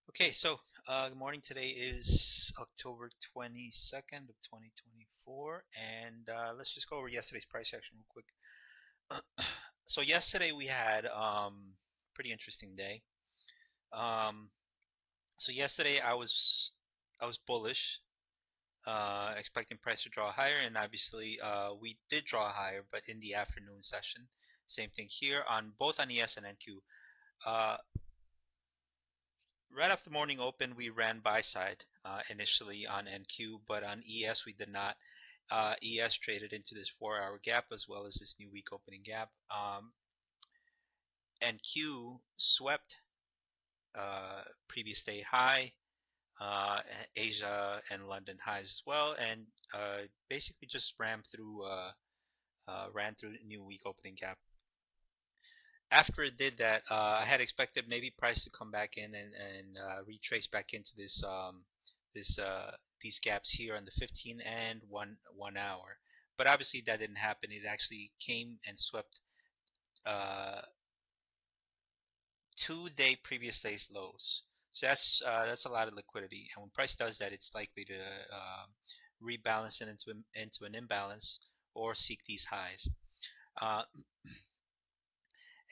Okay, so good morning. Today is October 22nd of 2024, and let's just go over yesterday's price action real quick. So yesterday we had pretty interesting day. Um, so yesterday I was bullish, expecting price to draw higher, and obviously we did draw higher, but in the afternoon session. Same thing here on both on ES and NQ. Uh, Right after morning open, we ran buy side initially on NQ, but on ES we did not. ES traded into this 4-hour gap as well as this new week opening gap. NQ swept previous day high, uh, Asia and London highs as well, and basically just ran through the new week opening gap. After it did that, I had expected maybe price to come back in and retrace back into this these gaps here on the 15 and one hour. But obviously that didn't happen. It actually came and swept uh, 2 day previous day's lows. So that's a lot of liquidity. And when price does that, it's likely to rebalance it into an imbalance or seek these highs. Uh,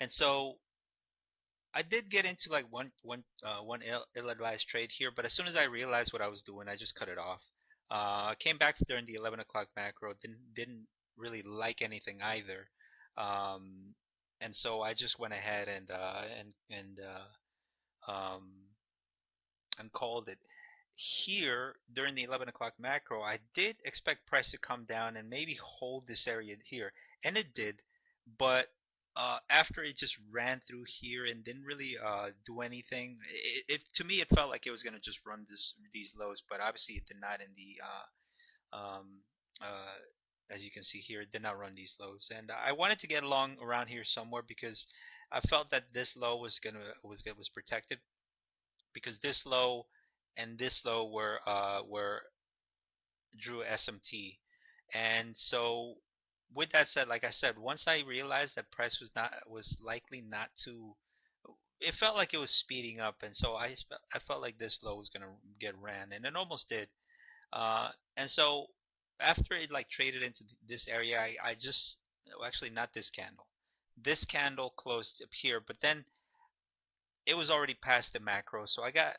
and so I did get into like one ill-advised trade here, but as soon as I realized what I was doing, I just cut it off. I came back during the 11 o'clock macro, didn't really like anything either, um, and so I just went ahead um, and called it. Here during the 11 o'clock macro, I did expect price to come down and maybe hold this area here, and it did, but after it just ran through here and didn't really do anything, to me it felt like it was gonna just run these lows, but obviously it did not in the um, as you can see here, it did not run these lows, and I wanted to get along around here somewhere because I felt that this low was protected because this low and this low were drew SMT, and so with that said, like I said, once I realized that price was likely not to, it felt like it was speeding up, and so I felt like this low was gonna get ran, and it almost did. And so after it like traded into this area, I just well, actually not this candle. This candle closed up here, but then it was already past the macro, so I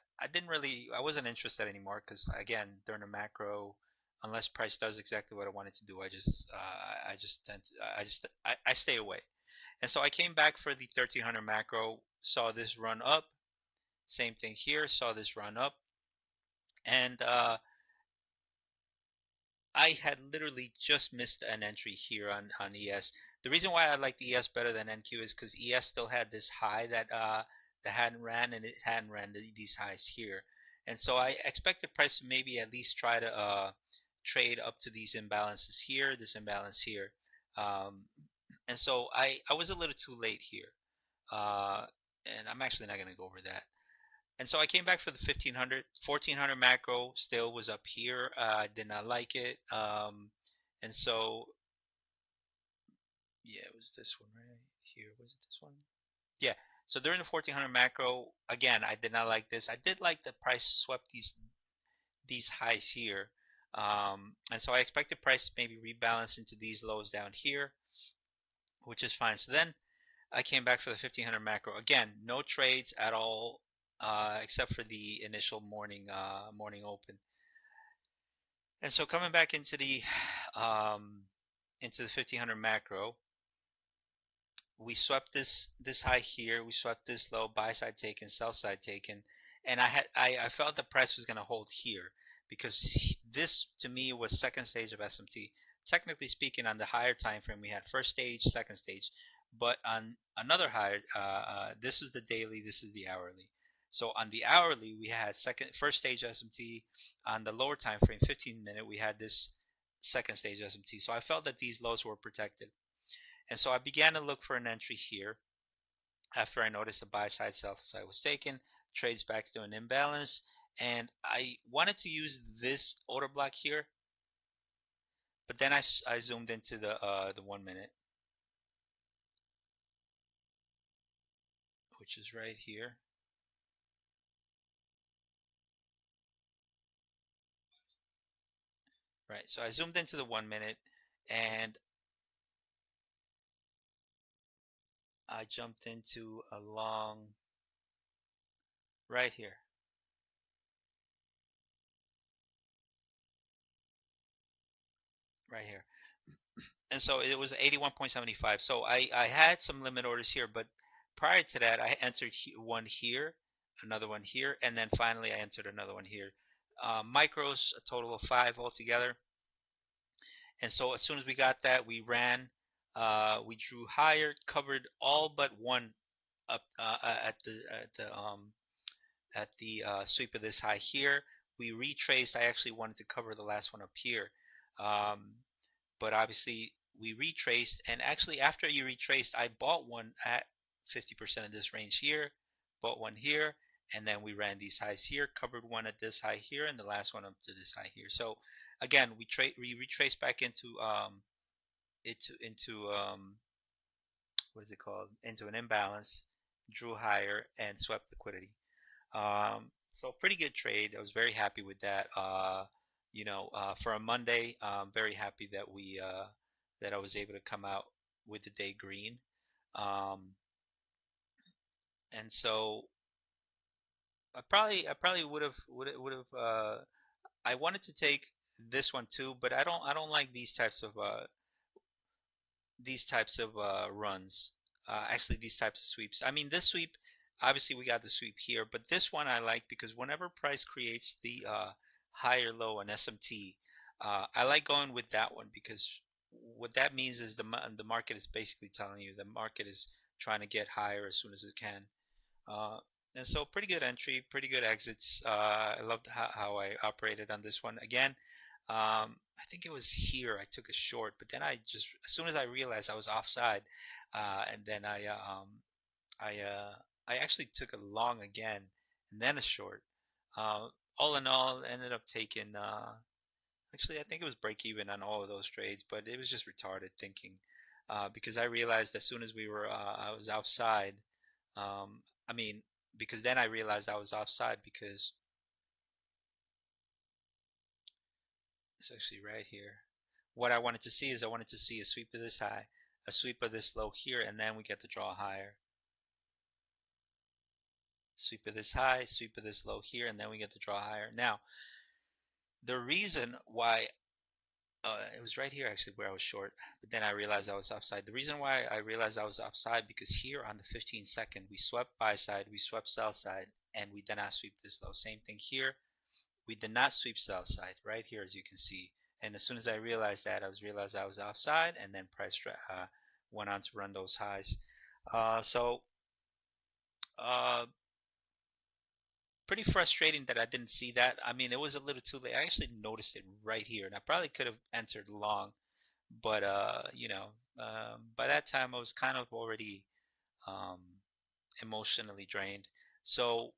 wasn't interested anymore because again during the macro, unless price does exactly what I wanted to do, I just tend to I stay away. And so I came back for the 1300 macro, saw this run up, same thing here, saw this run up, and I had literally just missed an entry here on ES. The reason why I liked ES better than NQ is because ES still had this high that hadn't ran, and it hadn't ran these highs here. And so I expected price to maybe at least try to trade up to these imbalances here, this imbalance here. Um, and so I was a little too late here. Uh, and I'm actually not going to go over that. And so I came back for the 1500, 1400 macro, still was up here. I did not like it. And so, yeah, it was this one right here. Was it this one? Yeah. So during the 1400 macro, again, I did not like this. I did like the price swept these highs here. And so I expected price to maybe rebalance into these lows down here, which is fine. So then I came back for the 1500 macro. Again, no trades at all, except for the initial morning open. And so coming back um, into the 1500 macro, we swept this high here. We swept this low, buy side taken, sell side taken, and I felt the price was going to hold here because this to me was second stage of SMT. Technically speaking, on the higher time frame, we had first stage, second stage, but on another higher, this is the daily, this is the hourly. So on the hourly, we had first stage SMT. On the lower time frame, 15-minute, we had this second stage SMT. So I felt that these lows were protected. And so I began to look for an entry here after I noticed the buy side, sell side was taken, trades back to an imbalance, and I wanted to use this order block here, but then I zoomed into the 1 minute, which is right here. right? So I zoomed into the 1 minute and I jumped into a long right here, right here. And so it was 81.75. So I had some limit orders here, but prior to that, I entered one here, another one here, and then finally I entered another one here. Micros, a total of 5 altogether. And so as soon as we got that, we ran, we drew higher, covered all but one up at the sweep of this high here. We retraced. I actually wanted to cover the last one up here. Um, but obviously we retraced, and actually after you retraced, I bought one at 50% of this range here, bought one here, and then we ran these highs here, covered one at this high here, and the last one up to this high here. So again, we retraced back into what is it called, into an imbalance, drew higher and swept liquidity. So pretty good trade. I was very happy with that. For a Monday, very happy that that I was able to come out with the day green. Um, and so I probably would have I wanted to take this one too, but I don't like these types of runs. Actually, these types of sweeps. I mean, this sweep, obviously we got the sweep here, but this one I like because whenever price creates the higher low on SMT, I like going with that one because what that means is the market is basically telling you the market is trying to get higher as soon as it can. Uh, and so pretty good entry, pretty good exits. I loved how I operated on this one. Again, I think it was here I took a short, but then as soon as I realized I was offside, and then I, uh, I actually took a long again, and then a short. Uh, all in all, ended up taking, actually, I think it was break even on all of those trades, but it was just retarded thinking, because I realized as soon as I was offside. I mean, because then I realized I was offside because it's actually right here. What I wanted to see is I wanted to see a sweep of this high, a sweep of this low here, and then we get to draw higher. Sweep of this high, sweep of this low here, and then we get to draw higher. Now, the reason why it was right here actually where I was short, but then I realized I was offside. The reason why I realized I was offside because here on the 15-second we swept buy side, we swept sell side, and we did not sweep this low. Same thing here. We did not sweep sell side right here, as you can see. And as soon as I realized that, realized I was offside, and then price went on to run those highs. So uh, pretty frustrating that I didn't see that. I mean, it was a little too late. I actually noticed it right here, and I probably could have entered long, but by that time I was kind of already um, emotionally drained. So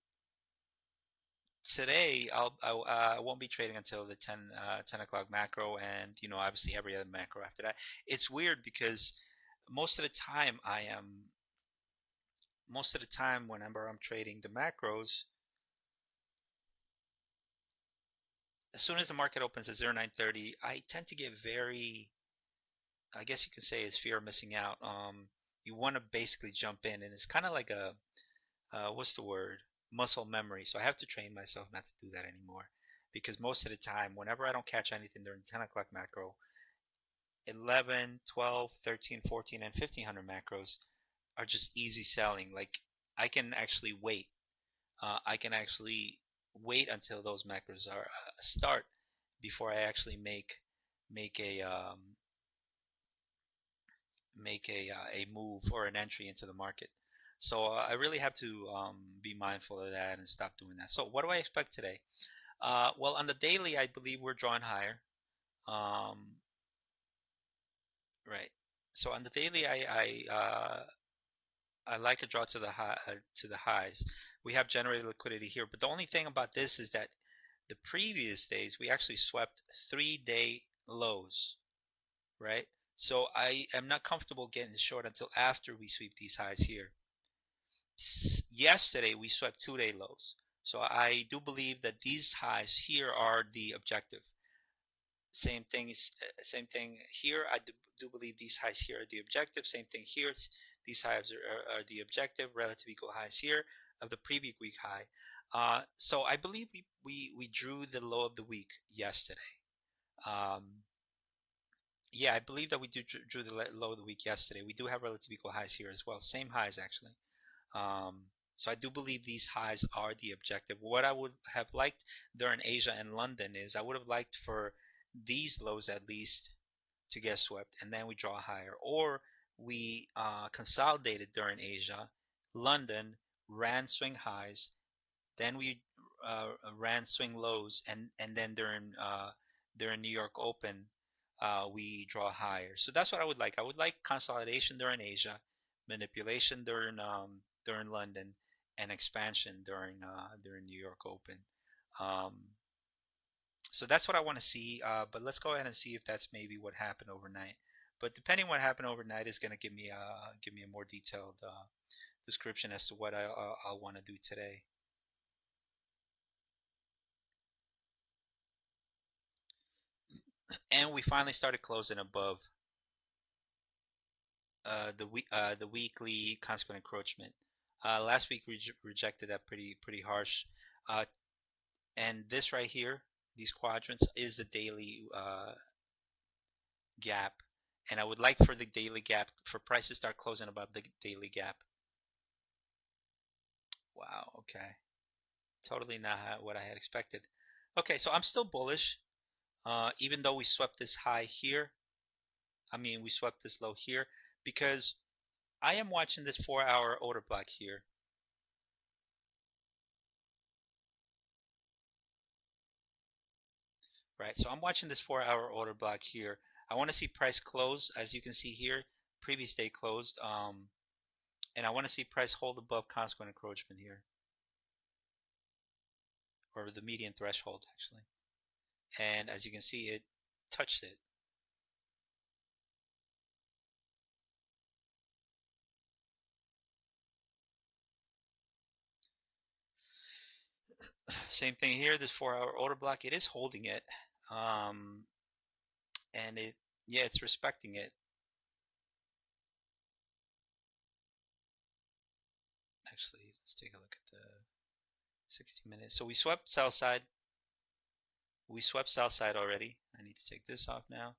today I won't be trading until the 10 o'clock macro, and obviously every other macro after that. It's weird because most of the time I am most of the time whenever I'm trading the macros, as soon as the market opens at 0930, I tend to get very, I guess you could say, is fear of missing out. You want to basically jump in, and it's kind of like a what's the word, muscle memory. So I have to train myself not to do that anymore, because most of the time whenever I don't catch anything during 10 o'clock macro, 11, 12, 13, 14, and 1500 macros are just easy selling. Like I can actually wait. I can actually wait until those macros are start before I actually make a move or an entry into the market. So I really have to be mindful of that and stop doing that. So what do I expect today? Well, on the daily, I believe we're drawing higher. Um, right. So on the daily, I like a draw to the highs. We have generated liquidity here, but the only thing about this is that the previous days we actually swept 3-day lows, right? So I am not comfortable getting short until after we sweep these highs here. Yesterday we swept 2-day lows. So I do believe that these highs here are the objective. Same thing is same thing here. I do believe these highs here are the objective. Same thing here. These highs are the objective. Relative equal highs here of the previous week high. So I believe we drew the low of the week yesterday. Um, yeah, I believe that we drew the low of the week yesterday. We do have relative equal highs here as well. Same highs actually. Um, so I do believe these highs are the objective. What I would have liked during Asia and London is I would have liked for these lows at least to get swept, and then we draw higher, or we consolidated during Asia, London ran swing highs, then we ran swing lows, and then during New York Open, we draw higher. So that's what I would like. I would like consolidation during Asia, manipulation during London, and expansion during New York Open. Um, so that's what I want to see. But let's go ahead and see if that's maybe what happened overnight. But depending what happened overnight is going to give me a more detailed description as to what I want to do today. And we finally started closing above the weekly consequent encroachment. Last week we rejected that pretty harsh, uh, and this right here, these quadrants, is the daily gap, and I would like for the daily gap for price to start closing above the daily gap. Wow, okay, totally not what I had expected. Okay, so I'm still bullish, even though we swept this high here. I mean, we swept this low here because I am watching this 4-hour order block here. Right, so I'm watching this 4-hour order block here. I want to see price close, as you can see here, previous day closed, and I want to see price hold above consequent encroachment here, or the median threshold actually. And as you can see, it touched it. Same thing here, this 4-hour order block, it is holding it, um, and yeah, it's respecting it. Actually, let's take a look at the 60 minutes. So we swept sell side. We swept sell side already. I need to take this off now.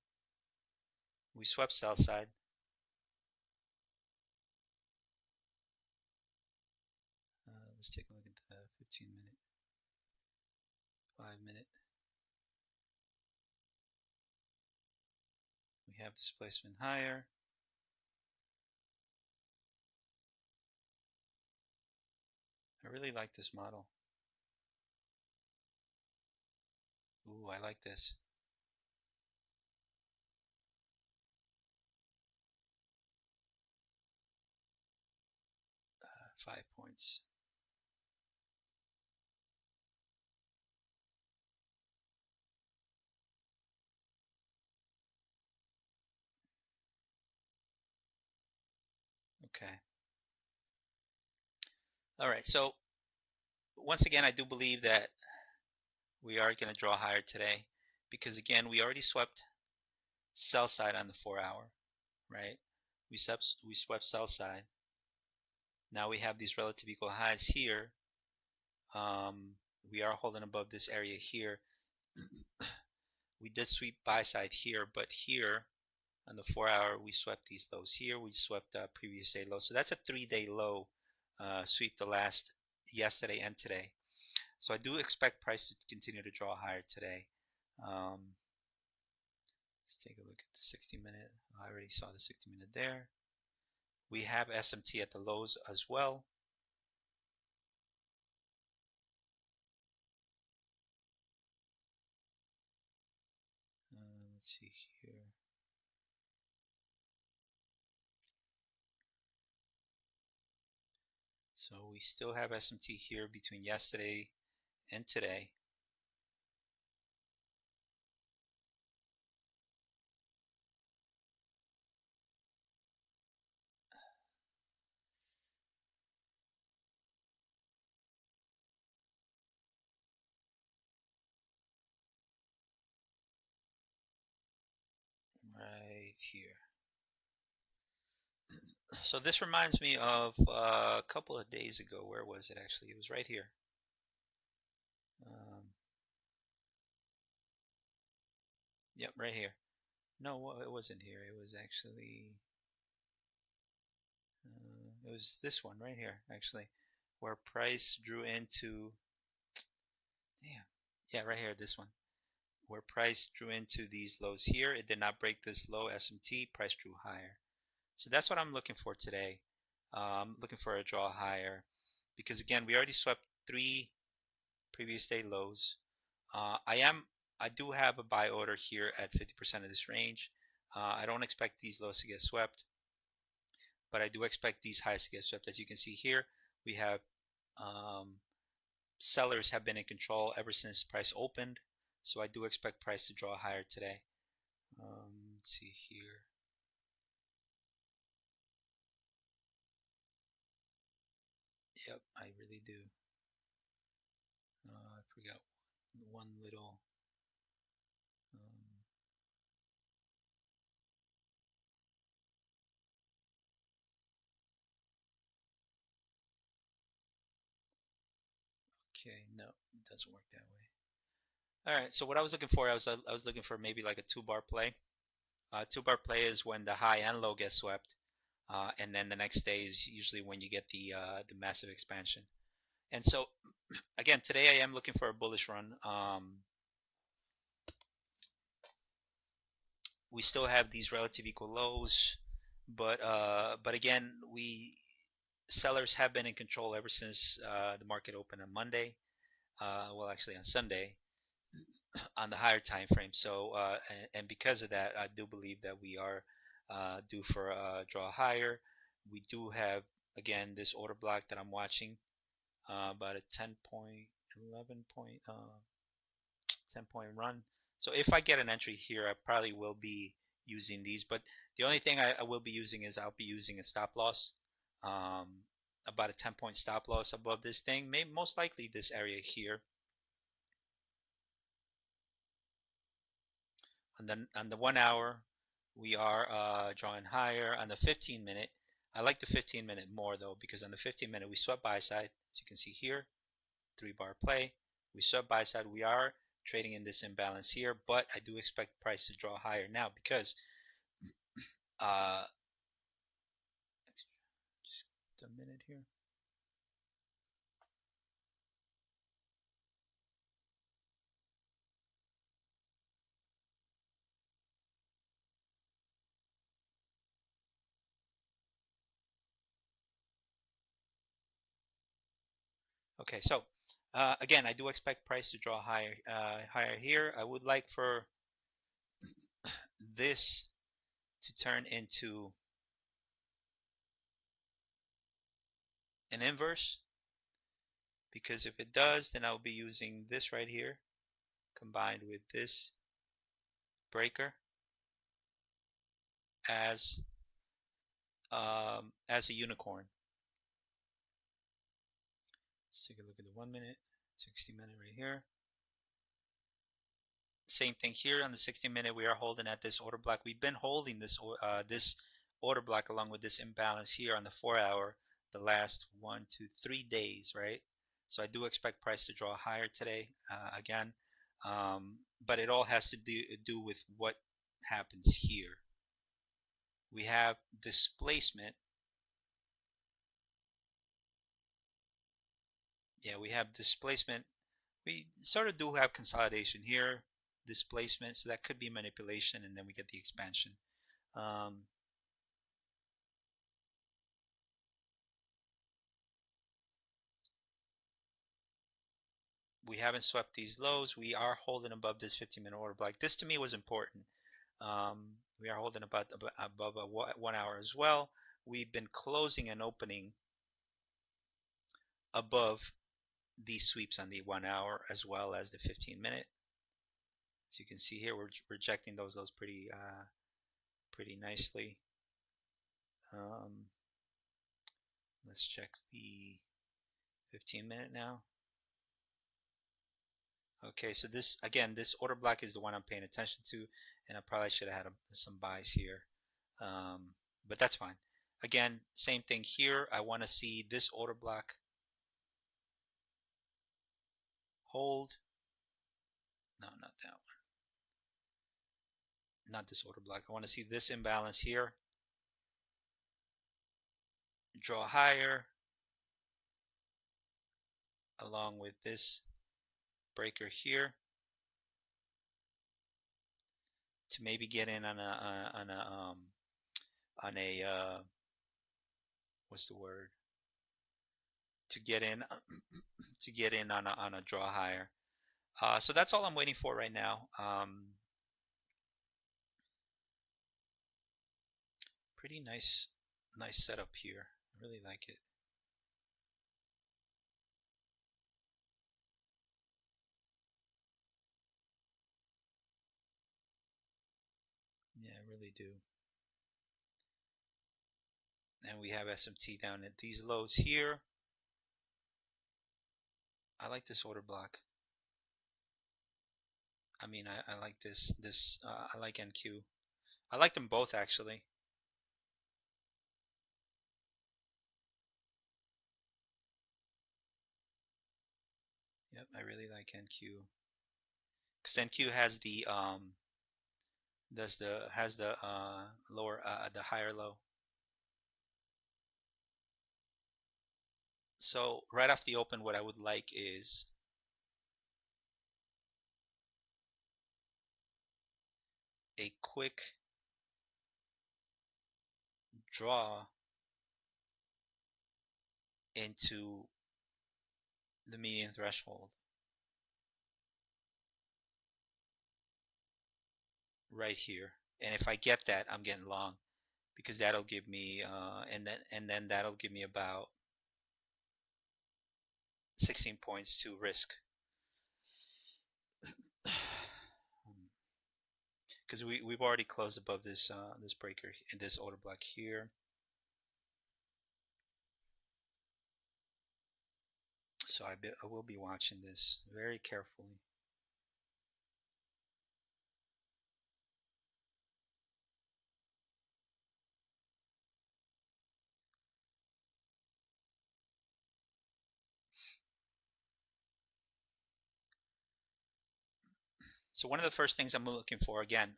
We swept sell side. Let's take a look at the 15-minute, 5-minute. We have displacement higher. I really like this model. Ooh, I like this. 5 points. Okay. All right. So once again, I do believe that we are going to draw higher today because again, we already swept sell side on the 4-hour, right? We swept sell side. Now we have these relative equal highs here. We are holding above this area here. We did sweep buy side here, but here on the 4-hour, we swept these lows here. We swept previous day low. So that's a 3-day low sweep the last yesterday and today. So I do expect price to continue to draw higher today. Let's take a look at the 60-minute. I already saw the 60-minute there. We have SMT at the lows as well. Let's see here. So we still have SMT here between yesterday and today. here. So this reminds me of a couple of days ago. Where was it actually? It was right here. Um, yep, right here. No, it wasn't here. It was actually, it was this one right here, actually, where price drew into, damn, yeah, right here, this one, where price drew into these lows here. It did not break this low SMT, price drew higher. So that's what I'm looking for today. Looking for a draw higher because again, we already swept 3 previous day lows. Uh, I am, I do have a buy order here at 50% of this range. I don't expect these lows to get swept, but I do expect these highs to get swept. As you can see here, we have um, sellers have been in control ever since price opened. So I do expect price to draw higher today. Let's see here. Yep, I really do. I forgot one little. Um, okay, no, it doesn't work that way. All right, so what I was looking for, I was looking for maybe like a 2-bar play. 2-bar play is when the high and low get swept, and then the next day is usually when you get the massive expansion. And so again, today I am looking for a bullish run. We still have these relative equal lows, but again, we sellers have been in control ever since the market opened on Monday. Well, actually on Sunday on the higher time frame. So and because of that, I do believe that we are due for a draw higher. We do have again this order block that I'm watching, about a 10 point, 11 point, 10-point run. So if I get an entry here, I probably will be using these. But the only thing I will be using is I'll be using a stop loss, um, about a 10-point stop loss above this thing. Maybe most likely this area here. On the 1 hour, we are drawing higher. On the 15-minute, I like the 15-minute more though because on the 15-minute we swept buy side. As you can see here, 3-bar play. We swept buy side. We are trading in this imbalance here, but I do expect price to draw higher now because uh, just a minute here. Okay, so again, I do expect price to draw higher, higher here. I would like for this to turn into an inverse because if it does, then I'll be using this right here combined with this breaker as as a unicorn. Let's take a look at the 1 minute, 60-minute right here. Same thing here on the 60-minute. We are holding at this order block. We've been holding this order block along with this imbalance here on the 4 hour the last 1, 2, 3 days, right? So I do expect price to draw higher today again, but it all has to do with what happens here. We have displacement. Yeah, we have displacement. We sort of do have consolidation here, displacement, so that could be manipulation, and then we get the expansion. Um, we haven't swept these lows. We are holding above this 15-minute order block. This to me was important. We are holding above a 1 hour as well. We've been closing and opening above these sweeps on the 1 hour as well as the 15-minute. As you can see here, we're rejecting those pretty nicely. Um, let's check the 15-minute now. Okay, so this again, this order block is the one I'm paying attention to, and I probably should have had some buys here. But that's fine. Again, same thing here. I want to see this order block hold. No, not that one. Not this order block. I want to see this imbalance here. Draw higher along with this breaker here to maybe get in on a what's the word? To get in on a draw higher. So that's all I'm waiting for right now. Pretty nice setup here. I really like it. Yeah, I really do. And we have SMT down at these lows here. I like this order block. I mean, I like this. I like NQ. I like them both actually. Yep, I really like NQ because NQ has the has the lower the higher low. So right off the open, what I would like is a quick draw into the median threshold right here. And if I get that, I'm getting long because that'll give me and then that'll give me about 16 points to risk. Because we've already closed above this this breaker in this order block here. So I will be watching this very carefully. So one of the first things I'm looking for, again,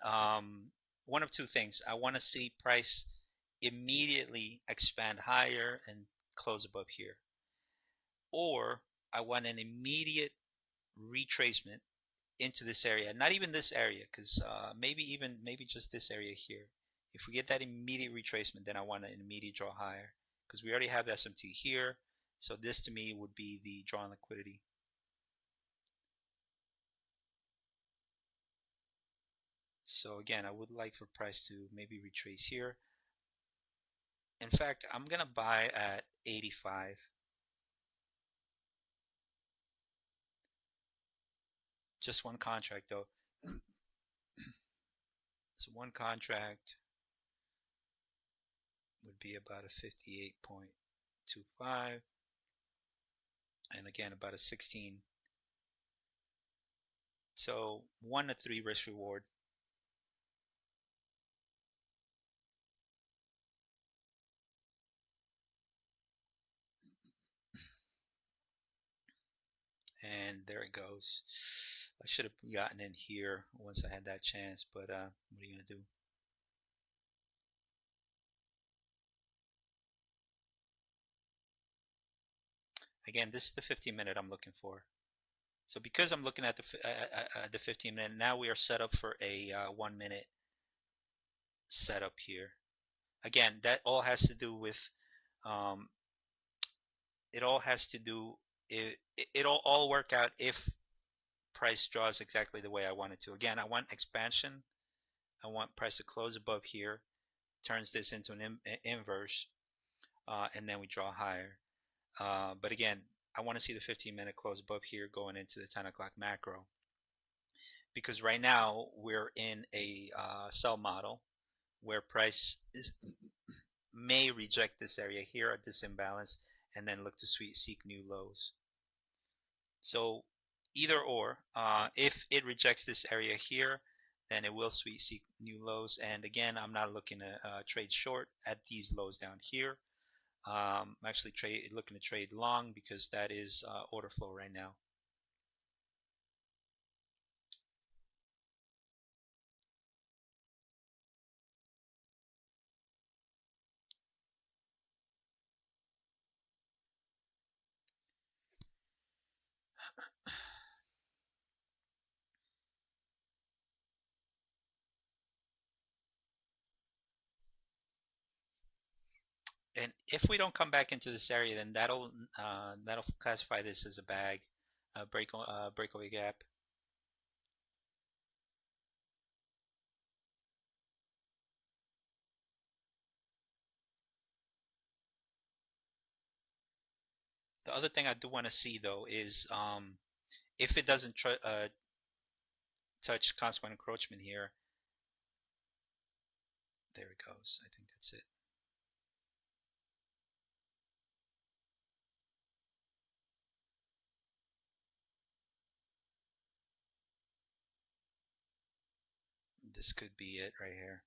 one of two things. I want to see price immediately expand higher and close above here. Or I want an immediate retracement into this area. Not even this area, because maybe just this area here. If we get that immediate retracement, then I want an immediate draw higher, because we already have SMT here. So this to me would be the draw on liquidity. So again, I would like for price to maybe retrace here. In fact, I'm gonna buy at 85. Just one contract though. So one contract would be about a 58.25, and again about a 16. So 1 to 3 risk reward. And there it goes. I should have gotten in here once I had that chance, but what are you gonna do? Again, this is the 15-minute I'm looking for. So because I'm looking at the 15-minute, now we are set up for a 1-minute setup here. Again, that all has to do with um, it all has to do it'll all work out if price draws exactly the way I want it to. Again, I want expansion. I want price to close above here, turns this into an inverse, and then we draw higher. But again, I want to see the 15-minute close above here going into the 10 o'clock macro, because right now we're in a sell model where price may reject this area here at this imbalance and then look to seek new lows. So either or, if it rejects this area here, then it will seek new lows. And again, I'm not looking to trade short at these lows down here. I'm actually looking to trade long because that is order flow right now. And if we don't come back into this area, then that'll classify this as a bag, breakaway gap. The other thing I do want to see though is if it doesn't touch consequent encroachment here, there it goes. I think that's it. This could be it right here.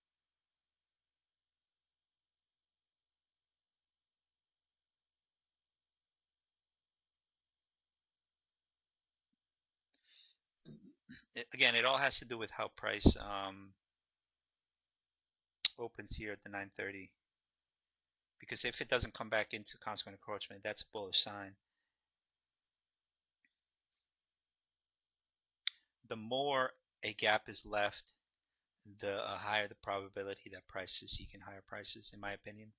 Again, it all has to do with how price opens here at the 930. Because if it doesn't come back into consequent encroachment, that's a bullish sign. The more a gap is left, the higher the probability that price is seeking higher prices, in my opinion.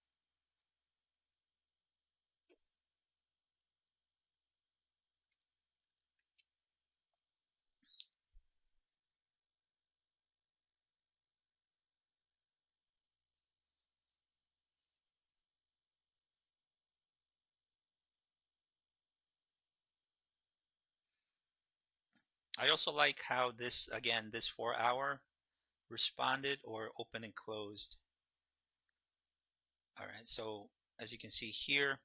I also like how this, again, this 4 hour responded or open and closed. All right, so as you can see here,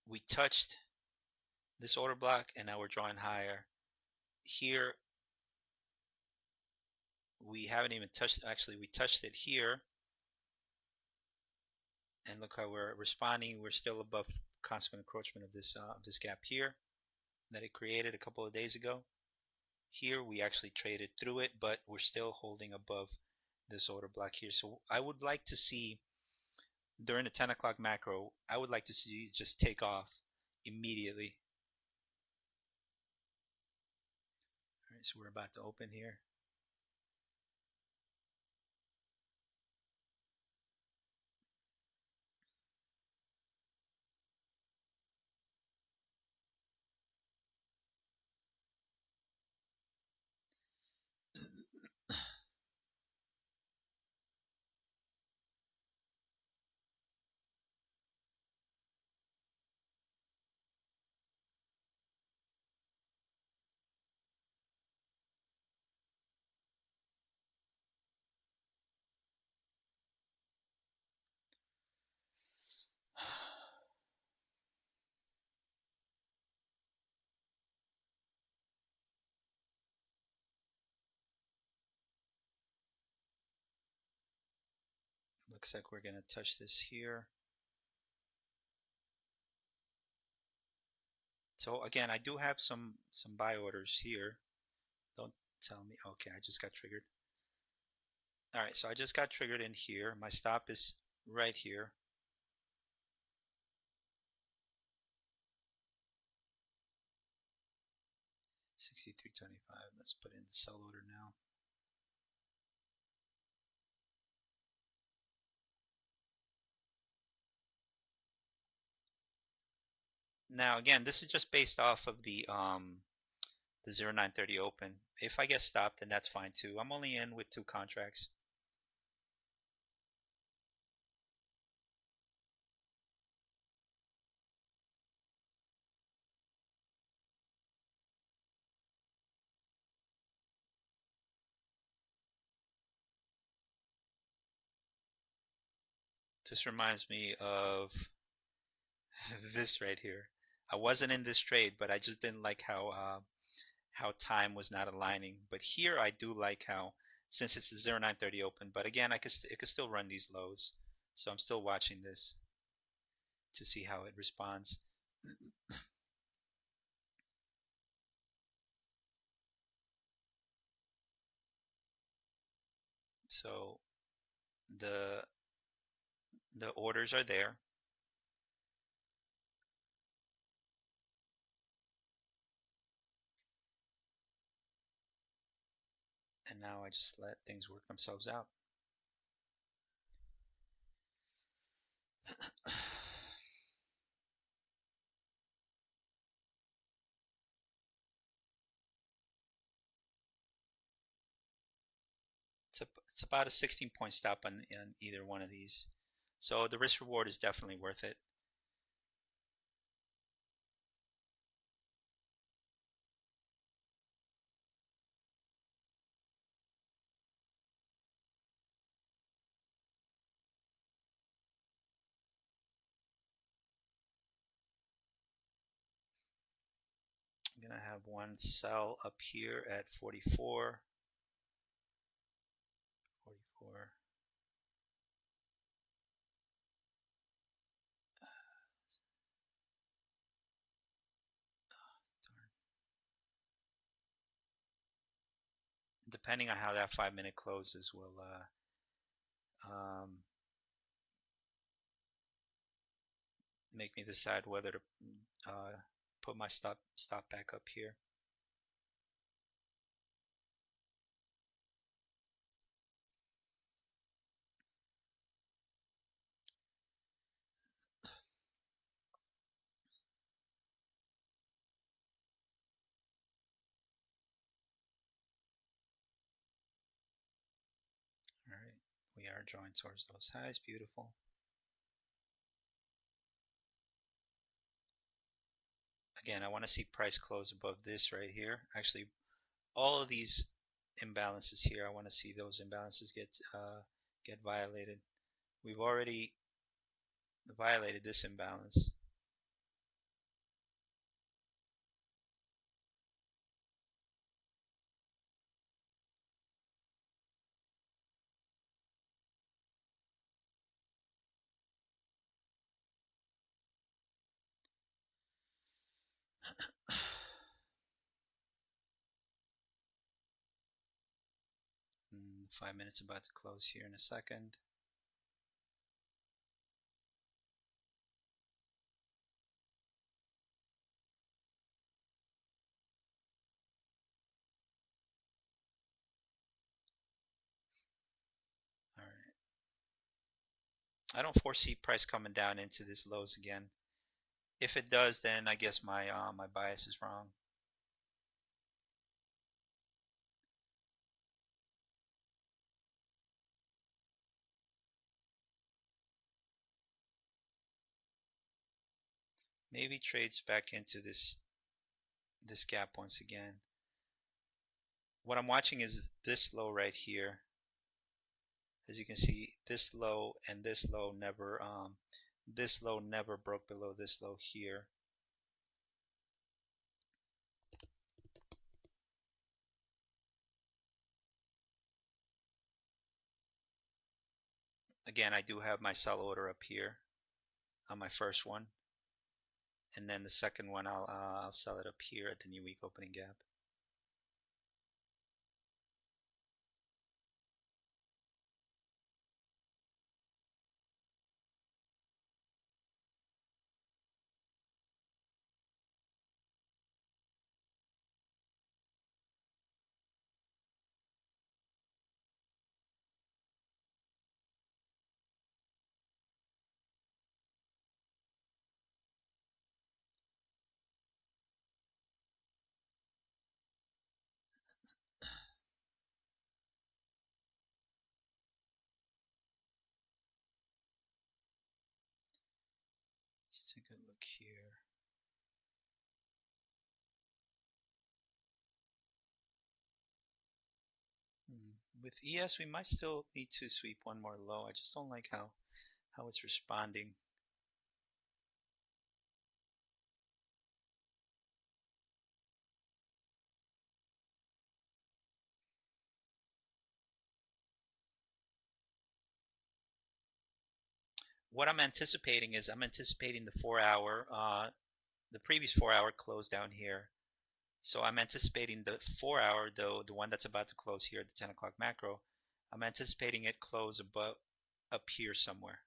we touched this order block and now we're drawing higher. Here, we haven't even touched, actually we touched it here. And look how we're responding. We're still above consequent encroachment of this gap here that it created a couple of days ago. Here we actually traded through it, but we're still holding above this order block here. So I would like to see during the 10 o'clock macro, I would like to see it just take off immediately. All right, so we're about to open here. Looks like we're going to touch this here. So again, I do have some buy orders here. Don't tell me. Okay, I just got triggered. All right, so I just got triggered in here. My stop is right here. $63.25. Let's put in the sell order now. Now again, this is just based off of the 0930 open. If I get stopped, then that's fine too. I'm only in with 2 contracts. This reminds me of this right here. I wasn't in this trade, but I just didn't like how time was not aligning. But here I do like how, since it's a 0930 open, but again, it could still run these lows. So I'm still watching this to see how it responds. So the the orders are there. And now I just let things work themselves out. It's about a 16-point stop on either one of these. So the risk reward is definitely worth it. I'm going to have one sell up here at 44. 44. Depending on how that 5-minute closes will make me decide whether to put my stop back up here. All right, we are drawing towards those highs. Beautiful. Again, I want to see price close above this right here. Actually, all of these imbalances here, I want to see those imbalances get violated. We've already violated this imbalance. And 5 minutes about to close here in a second. All right. I don't foresee price coming down into this lows again. If it does, then I guess my bias is wrong. Maybe trades back into this gap once again. What I'm watching is this low right here. As you can see, this low and this low never broke below this low here. Again, I do have my sell order up here on my first one, and then the second one I'll sell it up here at the new week opening gap. Let's take a look here. With ES, we might still need to sweep one more low. I just don't like how it's responding. what I'm anticipating is I'm anticipating the 4 hour, the previous 4 hour close down here. So I'm anticipating the 4 hour, though, the one that's about to close here at the 10 o'clock macro. I'm anticipating it close above up here somewhere.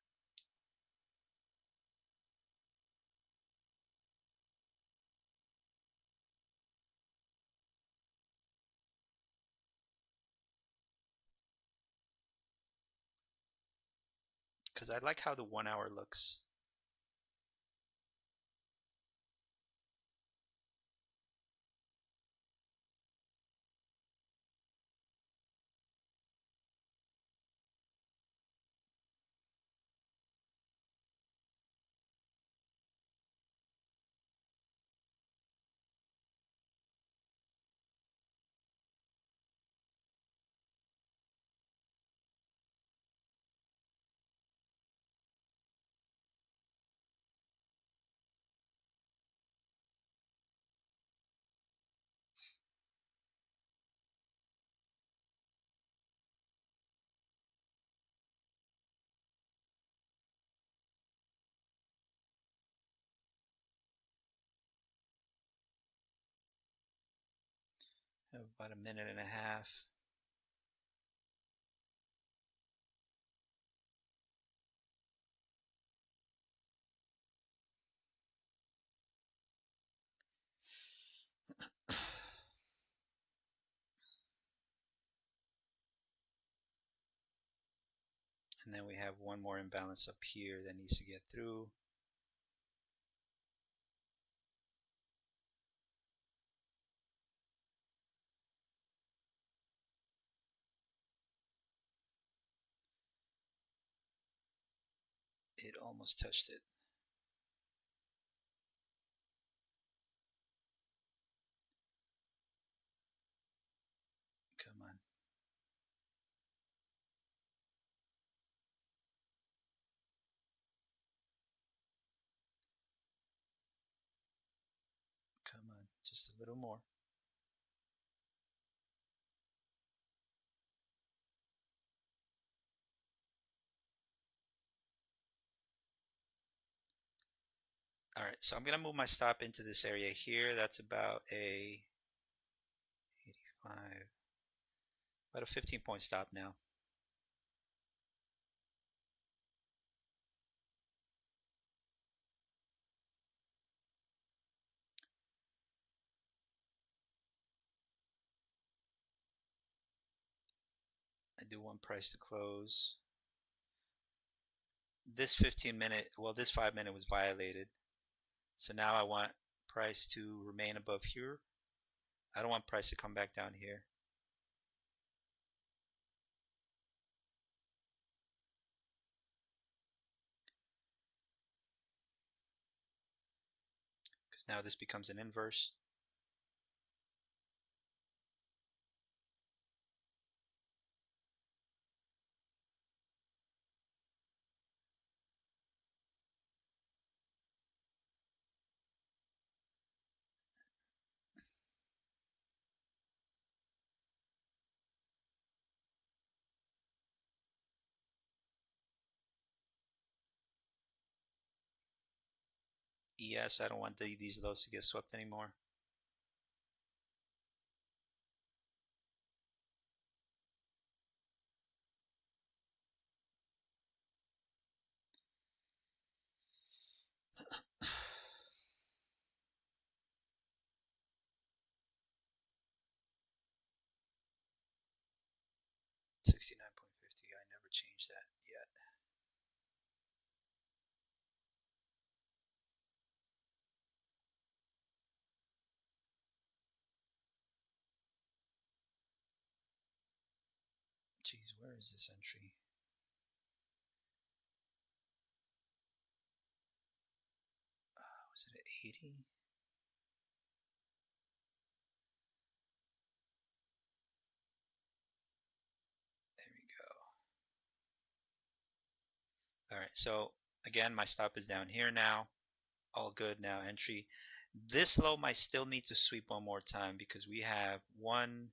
Because I like how the 1 hour looks. Have about a minute and a half. And then we have one more imbalance up here that needs to get through. It almost touched it. Come on. Come on. Just a little more. All right, so I'm going to move my stop into this area here. That's about a 85, about a 15-point stop now. I do want price to close. This 15-minute, well, this 5-minute was violated. So now I want price to remain above here. I don't want price to come back down here. Because now this becomes an inverse. ES, I don't want these lows to get swept anymore. $69.50, I never changed that yet. Geez, where is this entry? Was it at 80? There we go. All right, so again, my stop is down here now. All good now, entry. This low might still need to sweep one more time because we have one,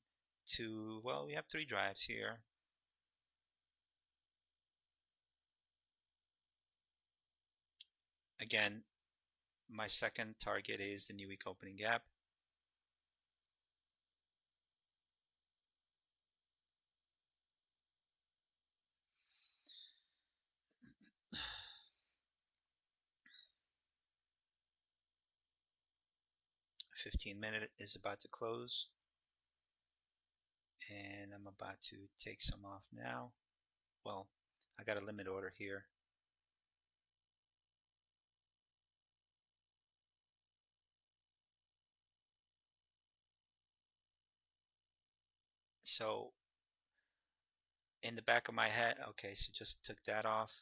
two, well, we have three drives here. Again, my second target is the new week opening gap. $15-minute is about to close, and I'm about to take some off now. Well, I got a limit order here. So in the back of my head, okay, so just took that off.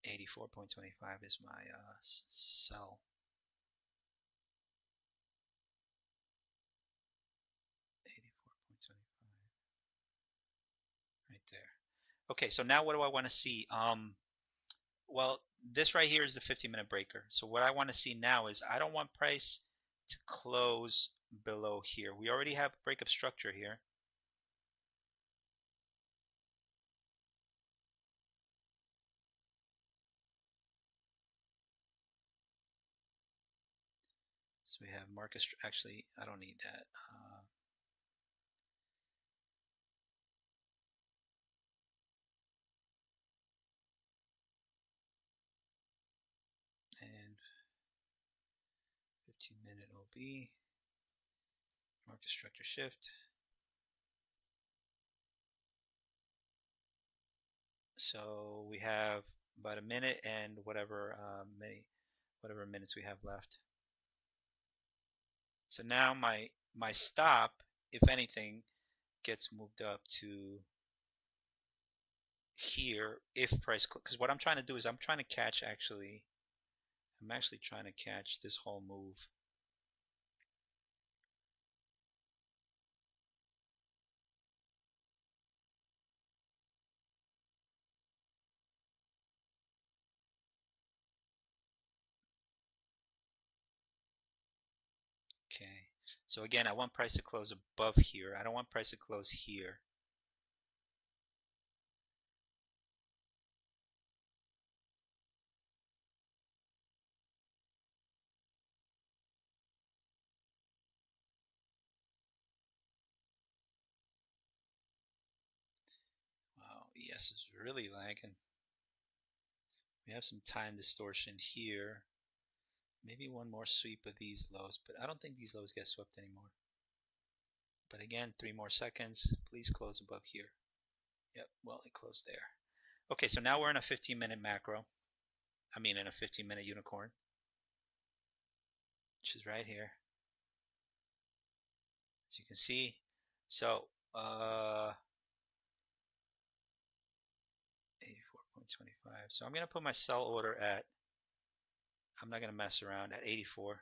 84.25 is my sell. 84.25 right there. Okay, so now what do I want to see? Well, this right here is the 15-minute breaker. So what I want to see now is I don't want price to close below here. We already have breakup structure here. So we have market, actually, I don't need that. And 15-minute OB, market structure shift. So we have about a minute and whatever minutes we have left. So now my stop, if anything, gets moved up to here if price, because what I'm trying to do is I'm actually trying to catch this whole move. Okay, so again, I want price to close above here. I don't want price to close here. Wow, ES is really lagging. We have some time distortion here. Maybe one more sweep of these lows, but I don't think these lows get swept anymore. But again, 3 more seconds. Please close above here. Yep, well, it closed there. Okay, so now we're in a 15-minute macro. I mean, in a 15-minute unicorn, which is right here, as you can see. So, 84.25. So I'm going to put my sell order at, I'm not going to mess around, at 84.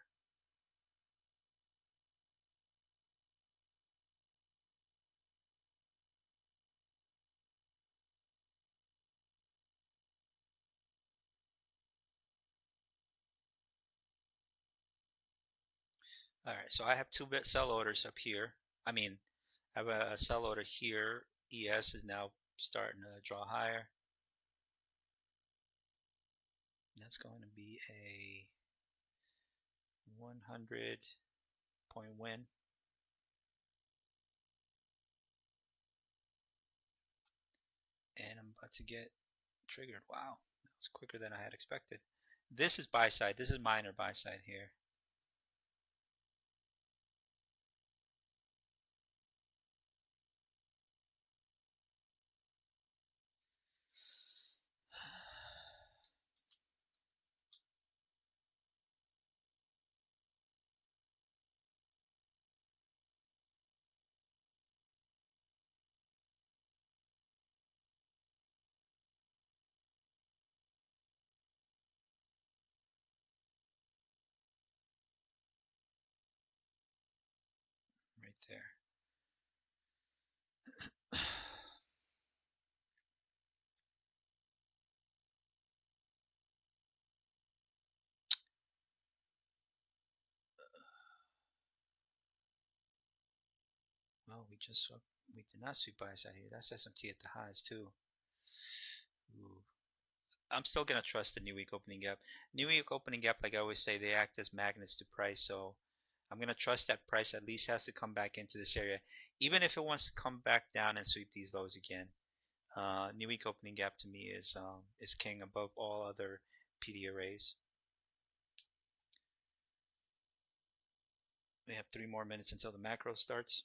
All right, so I have 2 bit sell orders up here. I mean, I have a sell order here. ES is now starting to draw higher. That's going to be a 100-point win. And I'm about to get triggered. Wow, that was quicker than I had expected. This is buy side. This is minor buy side here. Right there. Well, we did not sweep buy side here. That's SMT at the highs too. Ooh. I'm still gonna trust the new week opening gap. New week opening gap, like I always say, they act as magnets to price. So I'm gonna trust that price at least has to come back into this area, even if it wants to come back down and sweep these lows again. New week opening gap to me is king above all other PD arrays. We have 3 more minutes until the macro starts.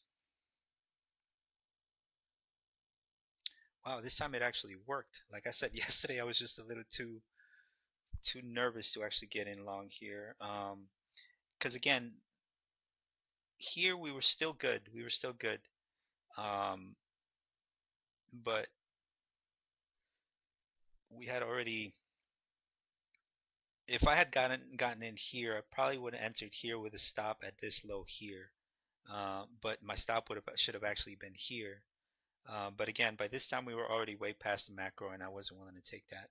Wow, this time it actually worked. Like I said yesterday, I was just a little too nervous to actually get in long here. Because again, here we were still good. We were still good. Um, but we had already. If I had gotten in here, I probably would have entered here with a stop at this low here. But my stop should have actually been here. But again, by this time we were already way past the macro, and I wasn't willing to take that.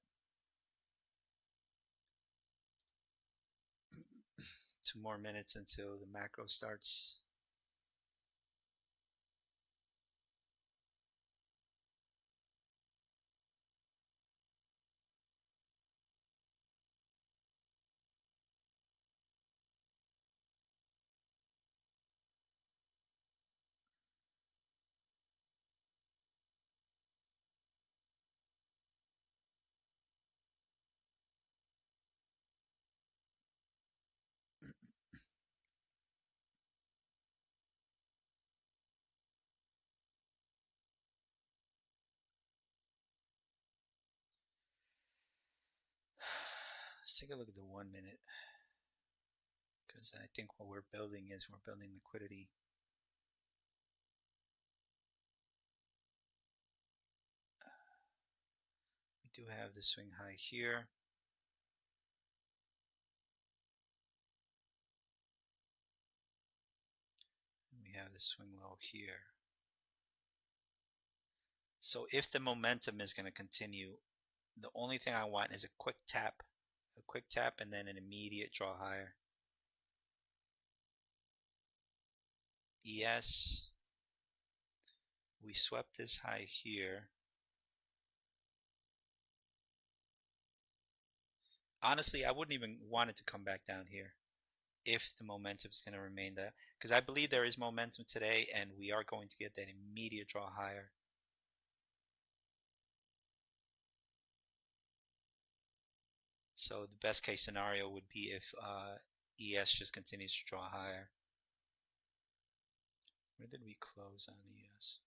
2 more minutes until the macro starts. Let's take a look at the 1 minute, because I think what we're building is we're building liquidity. We do have the swing high here. We have the swing low here. So if the momentum is going to continue, the only thing I want is a quick tap, and then an immediate draw higher. ES, we swept this high here. Honestly, I wouldn't even want it to come back down here if the momentum is going to remain there, because I believe there is momentum today, and we are going to get that immediate draw higher. So the best case scenario would be if ES just continues to draw higher. Where did we close on ES?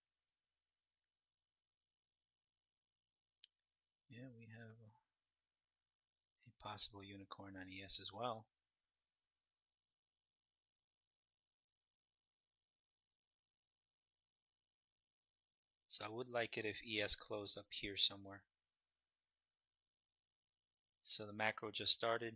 Yeah, we have a possible unicorn on ES as well. So I would like it if ES closed up here somewhere. So the macro just started.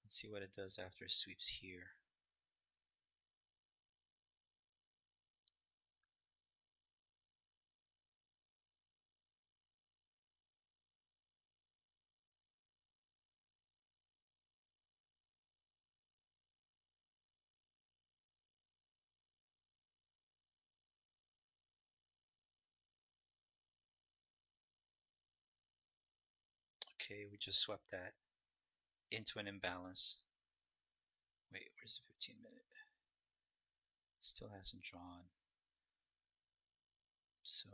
Let's see what it does after it sweeps here. Okay, we just swept that into an imbalance. Wait, where's the 15-minute? Still hasn't drawn. So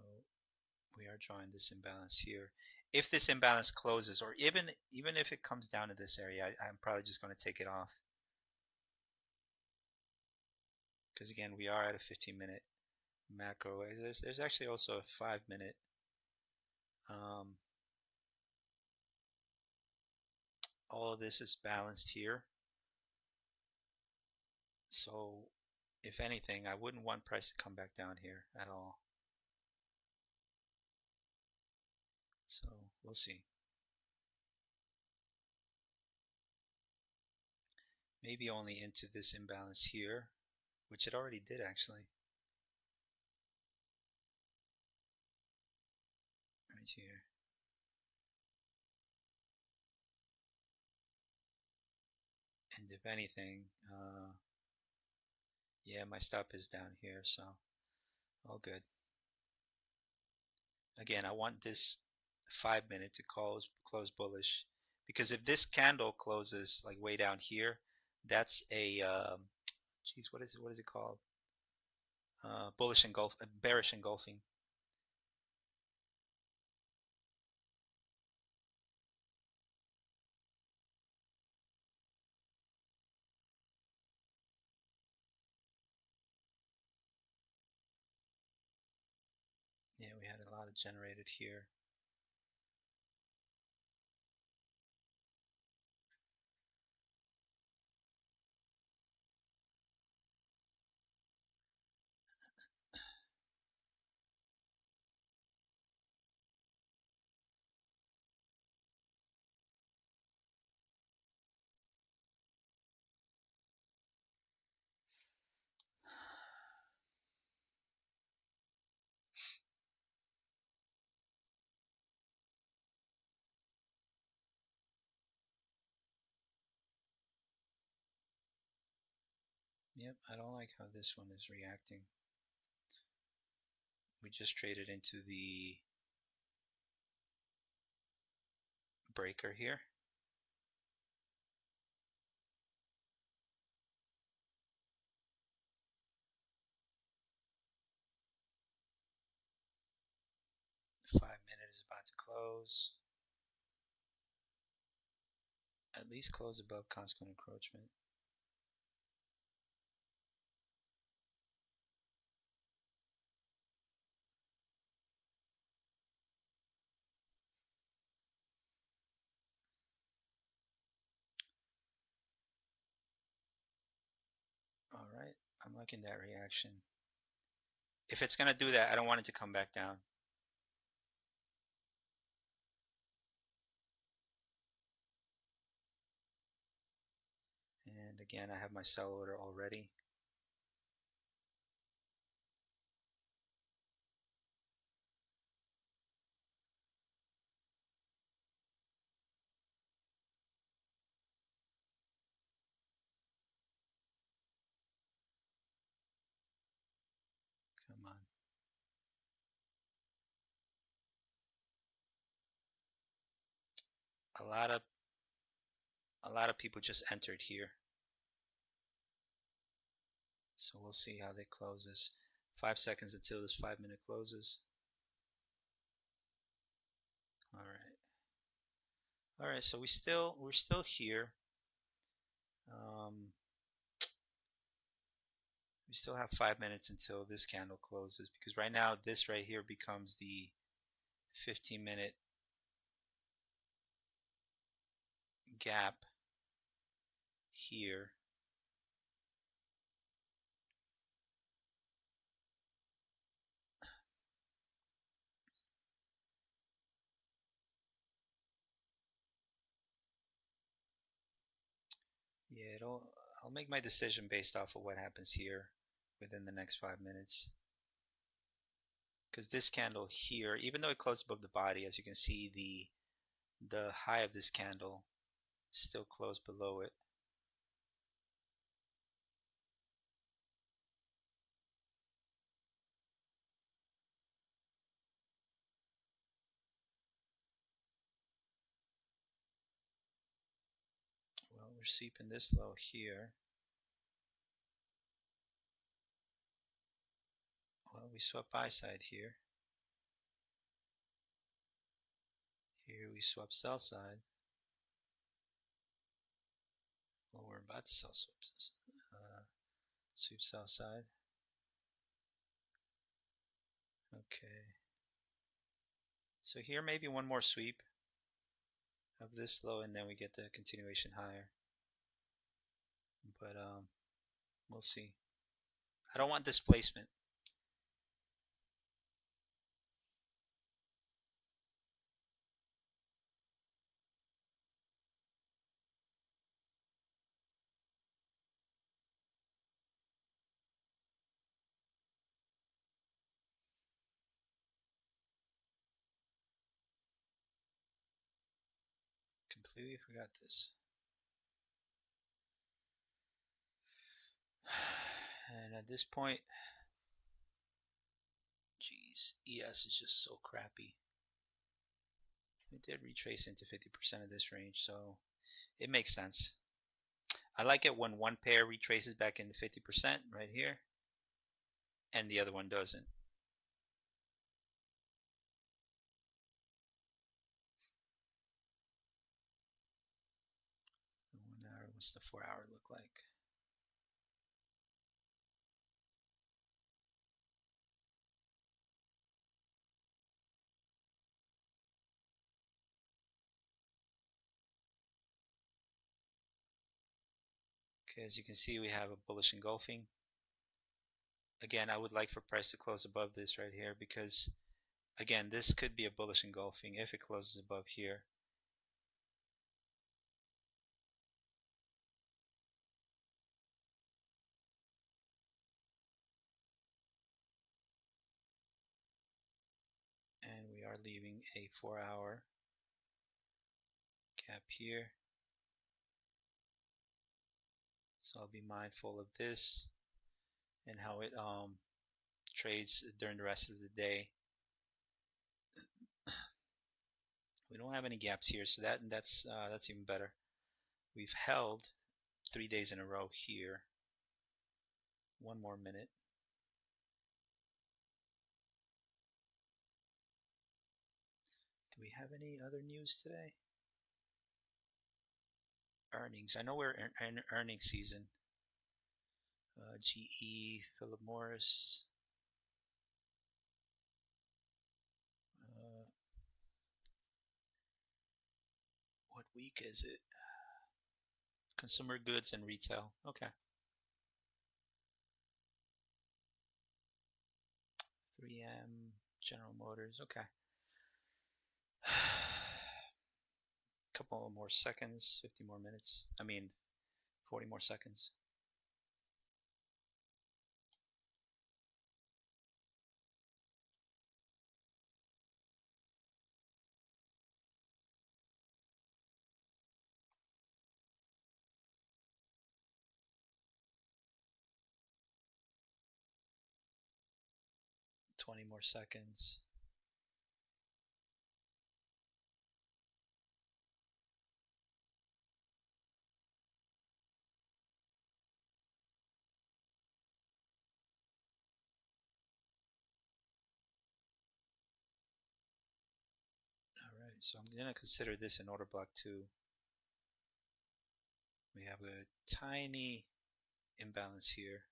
we are drawing this imbalance here. If this imbalance closes, or even if it comes down to this area, I'm probably just going to take it off. Because again, we are at a 15-minute macro. There's actually also a 5-minute. All of this is balanced here. So if anything, I wouldn't want price to come back down here at all. So we'll see. Maybe only into this imbalance here, which it already did actually. Right here. anything, yeah, my stop is down here, so all good. Again, I want this 5 minute to close bullish, because if this candle closes like way down here, that's a geez, what is it called? Bearish engulfing. Yeah, we had a lot of generated here. Yep, I don't like how this one is reacting. We just traded into the breaker here. The 5 minute is about to close. At least close above consequent encroachment. All right, I'm liking that reaction. If it's going to do that, I don't want it to come back down. And again, I have my sell order already. Come on. A lot of people just entered here. So we'll see how they close this. 5 seconds until this 5 minute closes. All right. All right, so we're still here. We still have 5 minutes until this candle closes, because right now this right here becomes the 15-minute gap here. Yeah, I'll make my decision based off of what happens here within the next 5 minutes. Because this candle here, even though it closed above the body, as you can see, the high of this candle still closed below it. Well, we're sweeping this low here. Well, we swap buy side here. Here we swap sell side. Well, we're about to sell sweep sell side. Okay. So here maybe one more sweep of this low, and then we get the continuation higher. But we'll see. I don't want displacement. Completely forgot this. And at this point, geez, ES is just so crappy. It did retrace into 50% of this range, so it makes sense. I like it when one pair retraces back into 50% right here, and the other one doesn't. The 1 hour, what's the 4 hour look like? Okay, as you can see, we have a bullish engulfing. Again, I would like for price to close above this right here because, again, this could be a bullish engulfing if it closes above here. And we are leaving a 4 hour gap here. So I'll be mindful of this and how it trades during the rest of the day. We don't have any gaps here, so that's even better. We've held 3 days in a row here. One more minute. Do we have any other news today? Earnings. I know we're in earnings season. GE, Philip Morris. What week is it? Consumer goods and retail. Okay. 3M, General Motors. Okay. Couple more seconds, 50 more minutes. I mean, 40 more seconds. Twenty more seconds. All right, so I'm going to consider this an order block 2. We have a tiny imbalance here.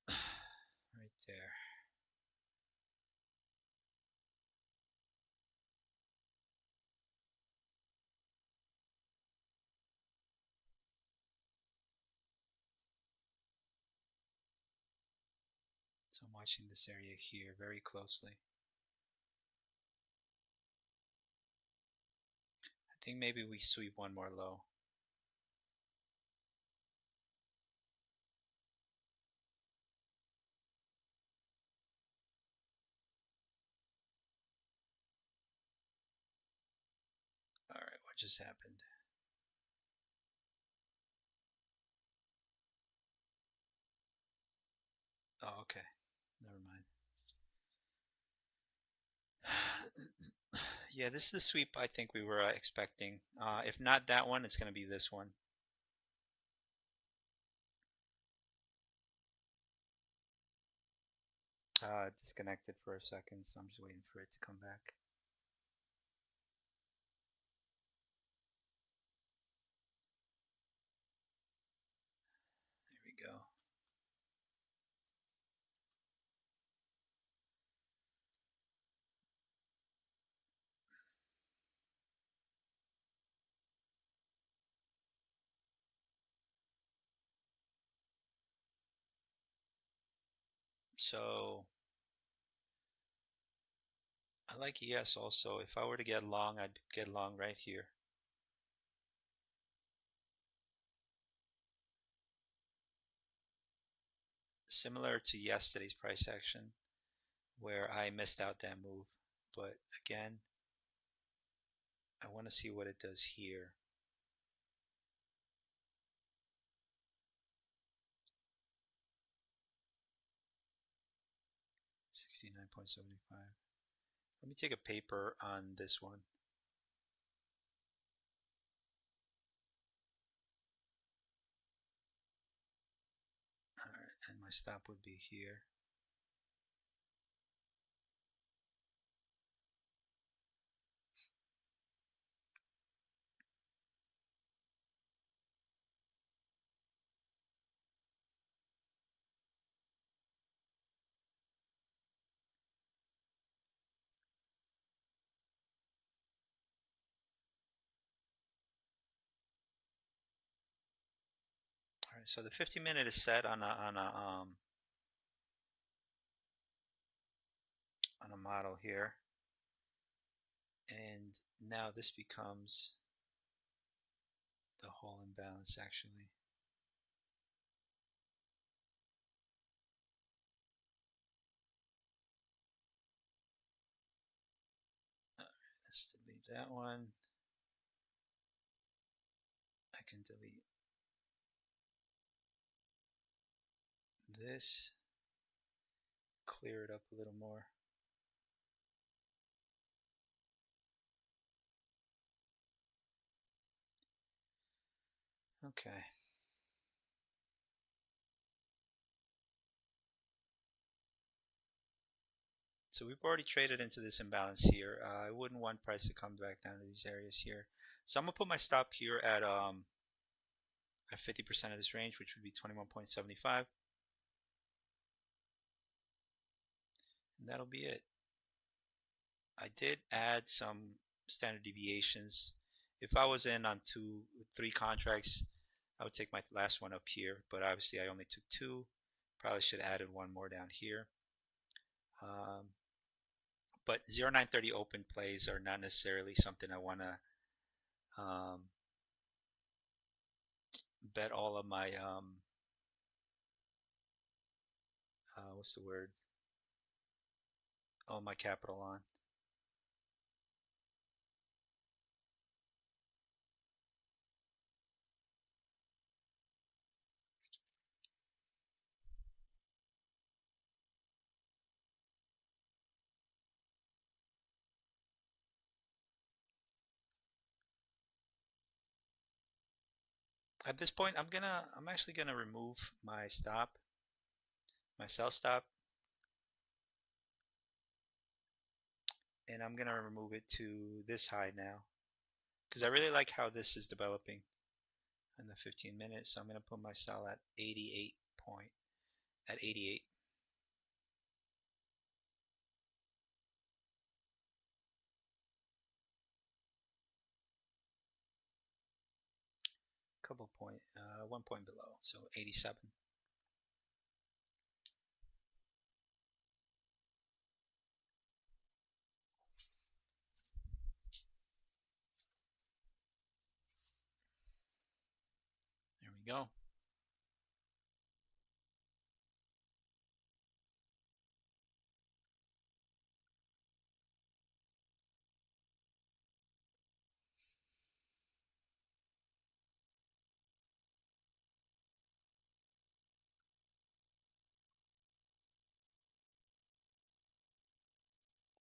Right there. So I'm watching this area here very closely. I think maybe we sweep one more low. All right, what just happened? Oh, okay. Never mind. Yeah, this is the sweep I think we were expecting. If not that one, it's going to be this one. Disconnected for a second, so I'm just waiting for it to come back. There we go. So I like ES also. If I were to get long, I'd get long right here. Similar to yesterday's price action where I missed out that move. but again, I want to see what it does here. $69.75. Let me take a paper on this one. All right, and my stop would be here. All right, so the 50-minute is set on a model here, and now this becomes the whole imbalance actually. Let's delete that one. I can delete this, clear it up a little more. Okay. So we've already traded into this imbalance here. I wouldn't want price to come back down to these areas here. So I'm gonna put my stop here at 50% of this range, which would be 21.75. And that'll be it. I did add some standard deviations. If I was in on 3 contracts, I would take my last one up here, but obviously I only took 2. Probably should have added one more down here. But 0930 open plays are not necessarily something I want to bet all of my what's the word? All my capital on. At this point, I'm actually gonna remove my stop, my sell stop, and I'm gonna remove it to this high now, because I really like how this is developing in the 15 minutes. So I'm gonna put my sell at 88 point, at 88. Couple point, 1 point below, so 87. There we go.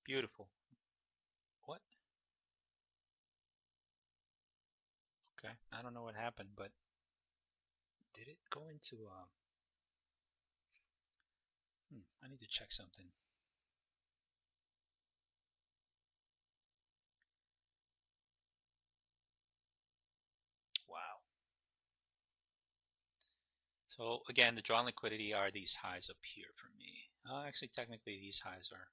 Beautiful. What? Okay, I don't know what happened, but did it go into I need to check something. Wow. So again, the drawn liquidity are these highs up here for me. Actually, technically, these highs are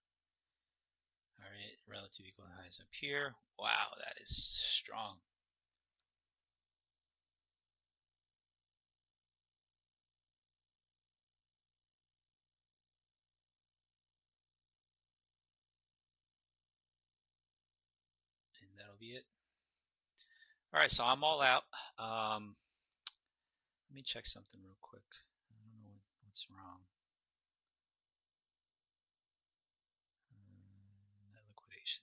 all right. Relative equal highs up here. Wow, that is strong. And that'll be it. All right, so I'm all out. Let me check something real quick. I don't know what's wrong. Net liquidation.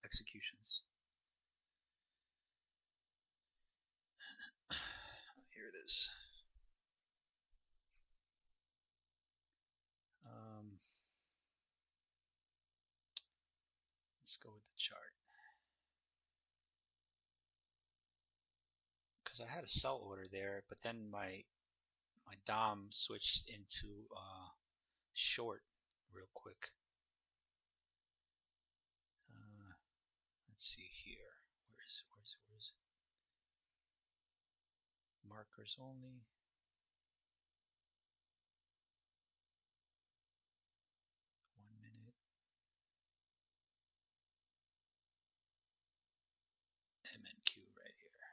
executions. Here it is. Let's go with the chart. Because I had a sell order there, but then my DOM switched into short real quick. Let's see here. Where is it? Markers only. MNQ right here.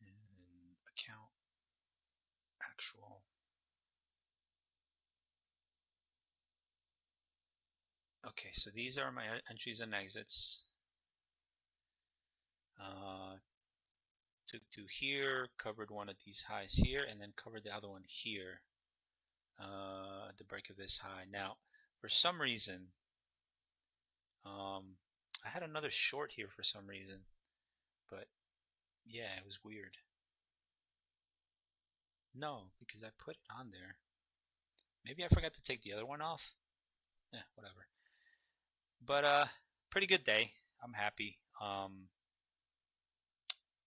And account actual. Okay, so these are my entries and exits. Took two here, covered one of these highs here, and then covered the other one here. The break of this high. Now, for some reason, I had another short here for some reason, but yeah, it was weird. No, because I put it on there. Maybe I forgot to take the other one off. Yeah, whatever. But pretty good day. I'm happy.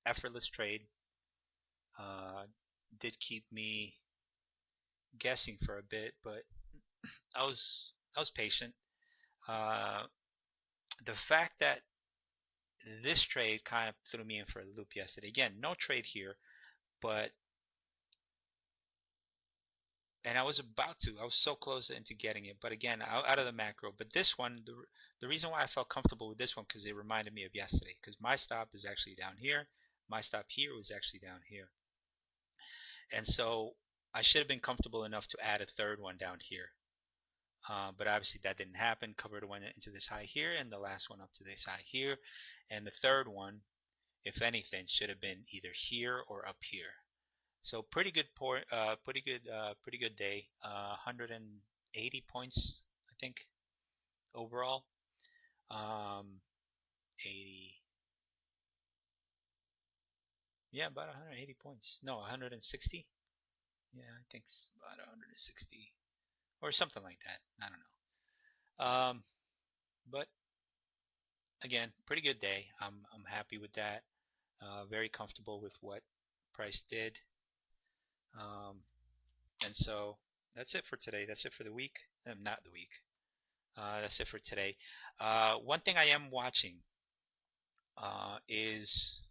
Effortless trade. Did keep me guessing for a bit, but I was patient. The fact that this trade kind of threw me in for a loop yesterday. Again, no trade here, but and I was so close into getting it, but again, out of the macro. But this one, the reason why I felt comfortable with this one, because it reminded me of yesterday, because my stop is actually down here. My stop here was actually down here. And so I should have been comfortable enough to add a third one down here. But obviously that didn't happen. Covered one into this high here, and the last one up to this high here. And the third one, if anything, should have been either here or up here. So pretty good pretty good day. 180 points, I think, overall. 80. Yeah, about 180 points. No, 160. Yeah, I think it's about 160 or something like that. I don't know. But again, pretty good day. I'm happy with that. Very comfortable with what price did. And so that's it for today. That's it for the week. Not the week. That's it for today. One thing I am watching is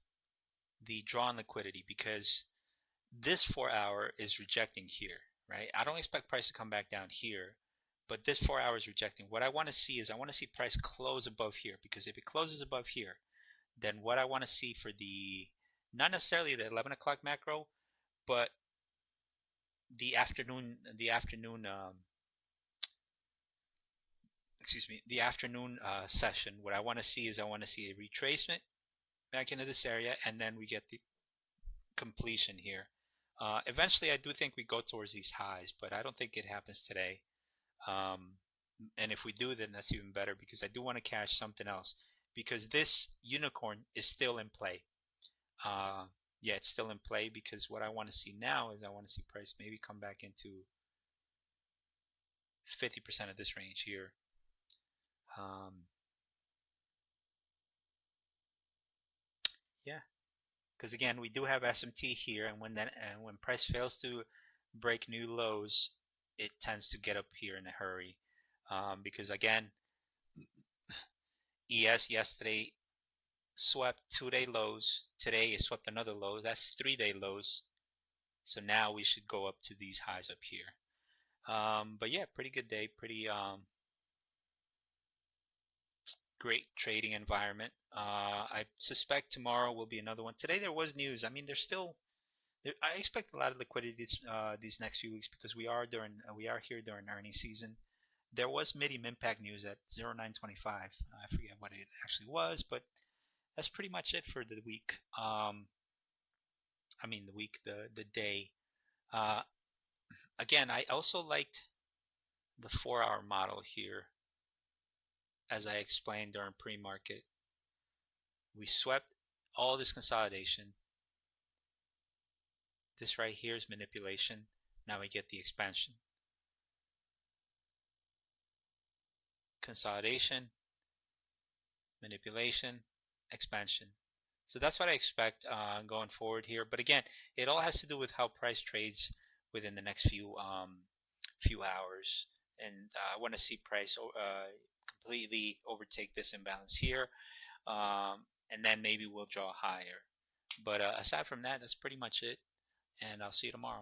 the draw on liquidity, because this 4 hour is rejecting here, right? I don't expect price to come back down here, but this 4 hour is rejecting. What I want to see is I want to see price close above here, because if it closes above here, then what I want to see for the, not necessarily the 11 o'clock macro, but the afternoon the afternoon session, what I want to see is I want to see a retracement back into this area, and then we get the completion here. Eventually, I do think we go towards these highs, but I don't think it happens today. And if we do, then that's even better, because I do want to catch something else, because this unicorn is still in play. Yeah, it's still in play, because what I want to see now is I want to see price maybe come back into 50% of this range here. Yeah, because again, we do have SMT here, and when price fails to break new lows, it tends to get up here in a hurry. Because again, ES yesterday swept 2-day lows. Today it swept another low. That's 3-day lows. So now we should go up to these highs up here. But yeah, pretty good day. Pretty great trading environment. I suspect tomorrow will be another one. Today there was news. I mean, there's still I expect a lot of liquidity these next few weeks, because we are here during earnings season. There was medium impact news at 0925. I forget what it actually was, but that's pretty much it for the week. I mean the week, the day. Uh, Again, I also liked the 4-hour model here, as I explained during pre-market. We swept all this consolidation. This right here is manipulation. Now we get the expansion. Consolidation, manipulation, expansion. So that's what I expect going forward here. But again, it all has to do with how price trades within the next few hours. And I want to see price completely overtake this imbalance here, and then maybe we'll draw higher. But aside from that, that's pretty much it. And I'll see you tomorrow.